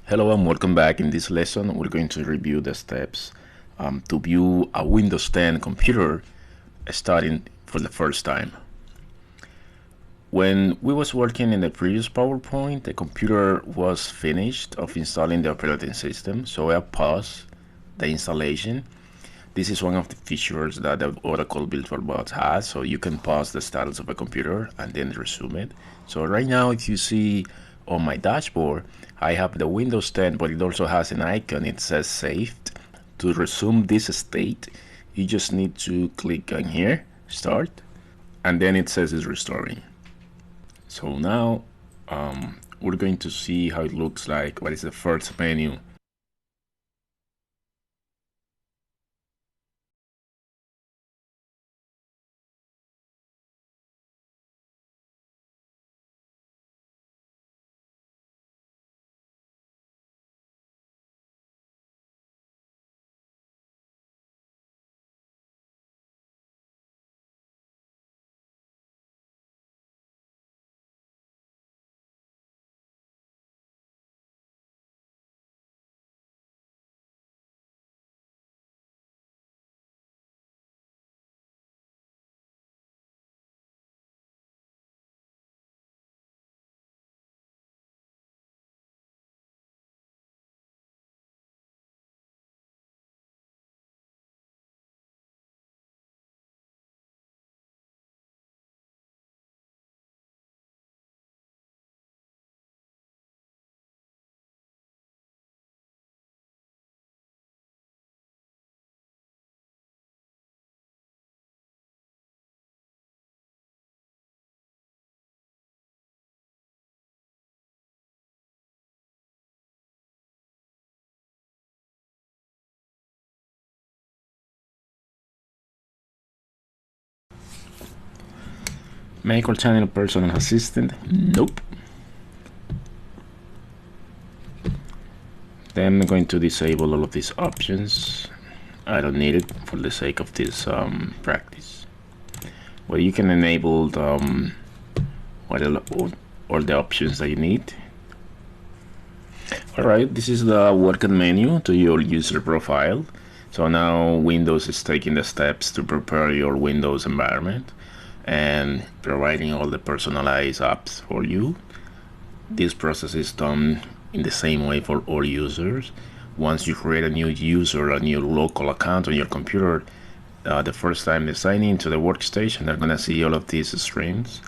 Hello and welcome back. In this lesson, we're going to review the steps to view a Windows 10 computer starting for the first time. When we was working in the previous PowerPoint, the computer was finished of installing the operating system, so I paused the installation. This is one of the features that the Oracle VirtualBox has, so you can pause the status of a computer and then resume it. So right now, if you see on my dashboard, I have the Windows 10, but it also has an icon. It says saved. To resume this state, you just need to click on here, start, and then it says it's restoring. So now we're going to see how it looks like. What is the first menu? Make all channel personal assistant. Nope. Then I'm going to disable all of these options. I don't need it for the sake of this practice. Well, you can enable all the options that you need. Alright, this is the welcome menu to your user profile. So now Windows is taking the steps to prepare your Windows environment and providing all the personalized apps for you. This process is done in the same way for all users. Once you create a new user, a new local account on your computer, the first time they sign into the workstation, they're gonna see all of these screens.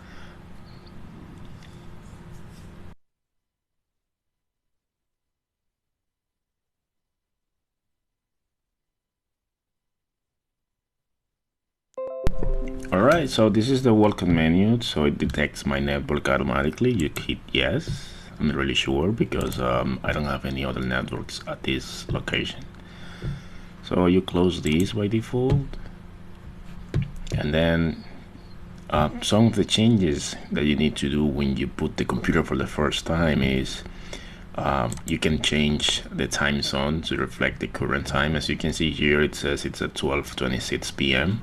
Alright, so this is the welcome menu, so it detects my network automatically. You hit yes. I'm not really sure because I don't have any other networks at this location. So you close these by default, and then some of the changes that you need to do when you put the computer for the first time is you can change the time zone to reflect the current time. As you can see here, it says it's at 12:26 p.m.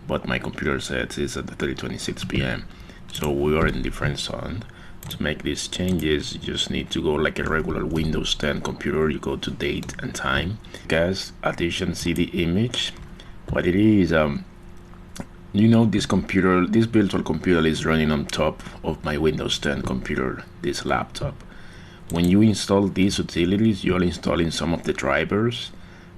but my computer says it's at 3:26 p.m. So we are in different zone. To make these changes, you just need to go like a regular Windows 10 computer. You go to date and time. Guys, addition CD image. What it is, you know, this virtual computer is running on top of my Windows 10 computer, this laptop. When you install these utilities, you're installing some of the drivers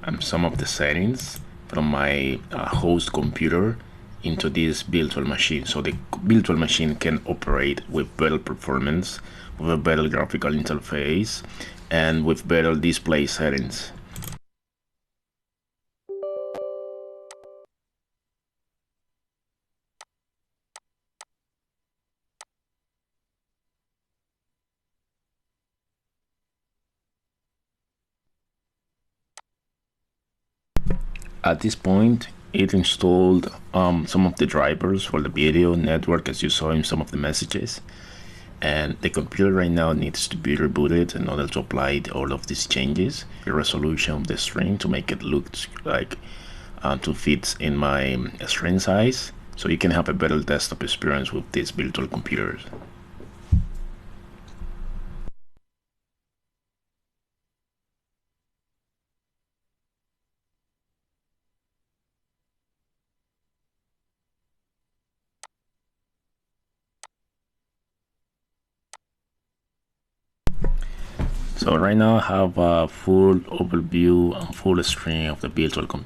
and some of the settings from my host computer into this virtual machine, so the virtual machine can operate with better performance, with a better graphical interface, and with better display settings. At this point, it installed some of the drivers for the video network, as you saw in some of the messages, and the computer right now needs to be rebooted in order to apply all of these changes, the resolution of the screen to make it look like to fit in my screen size, so you can have a better desktop experience with these virtual computers. So right now I have a full overview and full screen of the virtual computer.